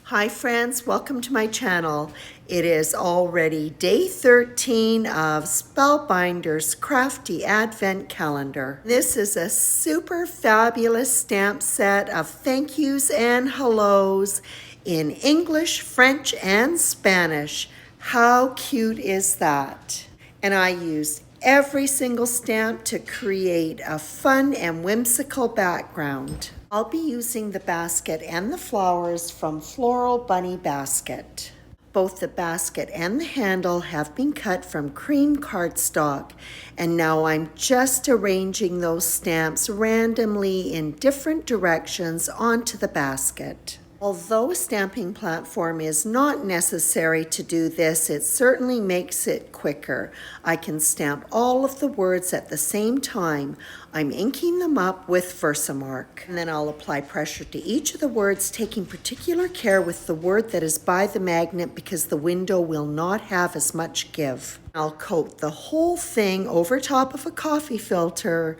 Hi friends, welcome to my channel. It is already day 13 of Spellbinder's Crafty Advent Calendar. This is a super fabulous stamp set of thank yous and hellos in English, French, and Spanish. How cute is that? And I used every single stamp to create a fun and whimsical background. I'll be using the basket and the flowers from Floral Bunny Basket. Both the basket and the handle have been cut from cream cardstock, and now I'm just arranging those stamps randomly in different directions onto the basket. Although a stamping platform is not necessary to do this, it certainly makes it quicker. I can stamp all of the words at the same time. I'm inking them up with Versamark. And then I'll apply pressure to each of the words, taking particular care with the word that is by the magnet because the window will not have as much give. I'll coat the whole thing over top of a coffee filter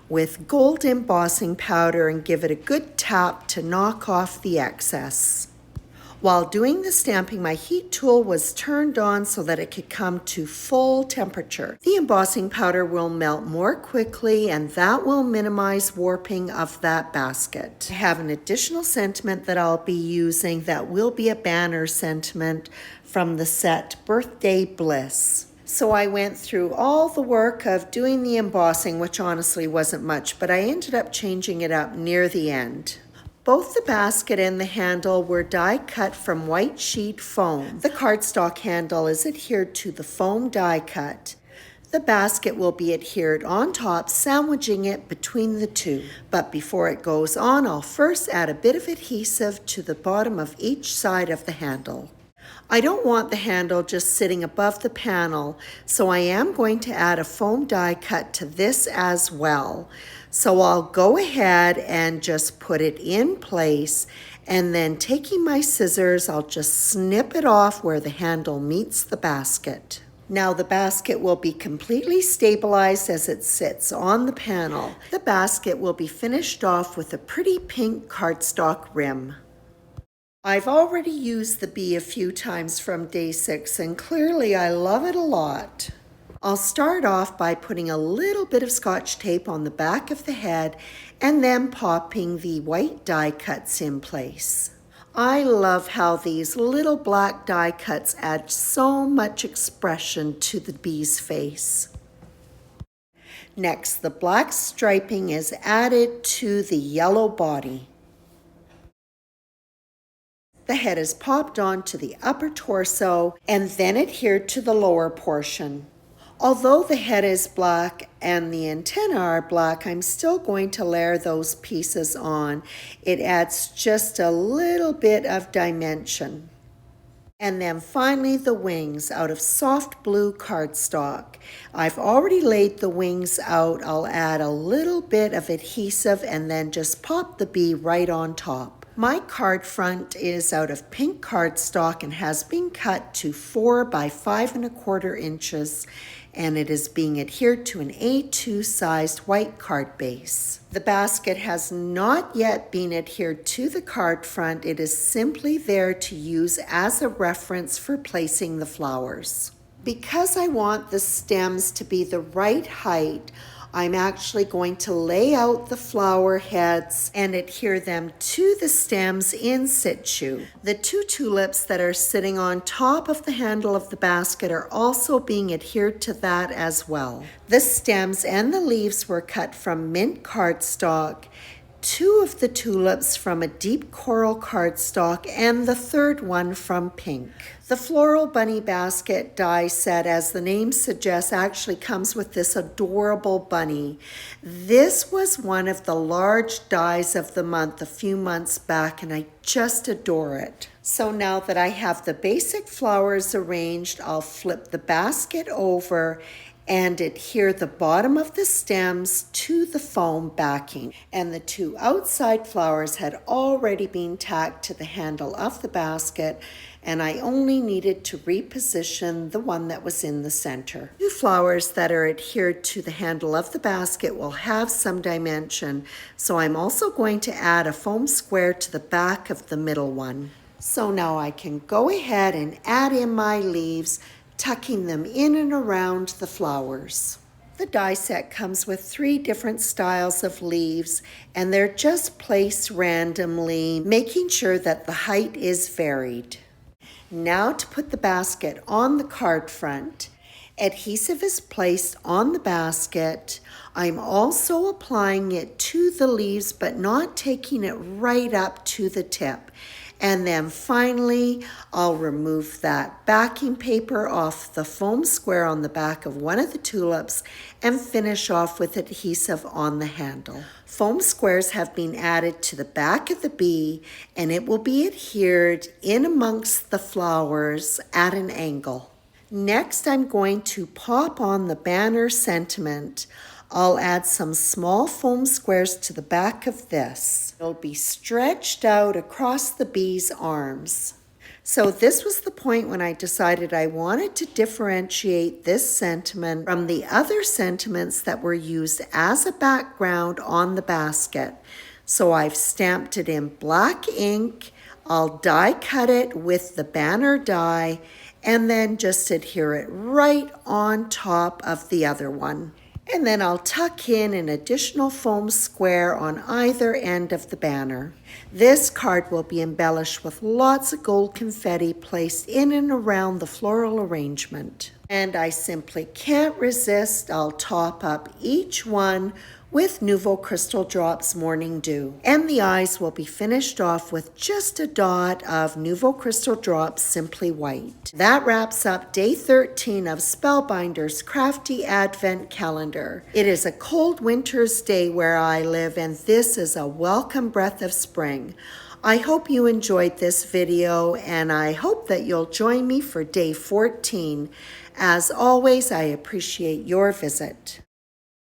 with gold embossing powder and give it a good tap to knock off the excess. While doing the stamping, my heat tool was turned on so that it could come to full temperature. The embossing powder will melt more quickly and that will minimize warping of that basket. I have an additional sentiment that I'll be using that will be a banner sentiment from the set Birthday Bliss. So I went through all the work of doing the embossing, which honestly wasn't much, but I ended up changing it up near the end. Both the basket and the handle were die cut from white sheet foam. The cardstock handle is adhered to the foam die cut. The basket will be adhered on top, sandwiching it between the two. But before it goes on, I'll first add a bit of adhesive to the bottom of each side of the handle. I don't want the handle just sitting above the panel, so I am going to add a foam die cut to this as well. So I'll go ahead and just put it in place, and then taking my scissors, I'll just snip it off where the handle meets the basket. Now the basket will be completely stabilized as it sits on the panel. The basket will be finished off with a pretty pink cardstock rim. I've already used the bee a few times from day 6, and clearly I love it a lot. I'll start off by putting a little bit of Scotch tape on the back of the head and then popping the white die cuts in place. I love how these little black die cuts add so much expression to the bee's face. Next, the black striping is added to the yellow body. The head is popped onto the upper torso and then adhered to the lower portion. Although the head is black and the antennae are black, I'm still going to layer those pieces on. It adds just a little bit of dimension. And then finally the wings out of soft blue cardstock. I've already laid the wings out. I'll add a little bit of adhesive and then just pop the bee right on top. My card front is out of pink cardstock and has been cut to 4 by 5 1/4 inches, and it is being adhered to an A2 sized white card base. The basket has not yet been adhered to the card front. It is simply there to use as a reference for placing the flowers. Because I want the stems to be the right height, I'm actually going to lay out the flower heads and adhere them to the stems in situ. The 2 tulips that are sitting on top of the handle of the basket are also being adhered to that as well. The stems and the leaves were cut from mint cardstock, 2 of the tulips from a deep coral cardstock, and the 3rd one from pink. The Floral Bunny Basket die set, as the name suggests, actually comes with this adorable bunny. This was one of the large dies of the month a few months back, and I just adore it. So now that I have the basic flowers arranged, I'll flip the basket over and adhere the bottom of the stems to the foam backing. And the 2 outside flowers had already been tacked to the handle of the basket, and I only needed to reposition the one that was in the center. 2 flowers that are adhered to the handle of the basket will have some dimension, so I'm also going to add a foam square to the back of the middle one. So now I can go ahead and add in my leaves, tucking them in and around the flowers. The die set comes with 3 different styles of leaves, and they're just placed randomly, making sure that the height is varied. Now to put the basket on the card front. Adhesive is placed on the basket. I'm also applying it to the leaves, but not taking it right up to the tip. And then finally, I'll remove that backing paper off the foam square on the back of one of the tulips and finish off with adhesive on the handle. Foam squares have been added to the back of the bee, and it will be adhered in amongst the flowers at an angle. Next, I'm going to pop on the banner sentiment. I'll add some small foam squares to the back of this. It'll be stretched out across the bee's arms. So this was the point when I decided I wanted to differentiate this sentiment from the other sentiments that were used as a background on the basket. So I've stamped it in black ink. I'll die cut it with the banner die and then just adhere it right on top of the other one. And then I'll tuck in an additional foam square on either end of the banner. This card will be embellished with lots of gold confetti placed in and around the floral arrangement. And I simply can't resist. I'll top up each one with Nouveau Crystal Drops Morning Dew. And the eyes will be finished off with just a dot of Nouveau Crystal Drops Simply White. That wraps up day 13 of Spellbinder's Crafty Advent Calendar. It is a cold winter's day where I live, and this is a welcome breath of spring. I hope you enjoyed this video, and I hope that you'll join me for day 14. As always, I appreciate your visit.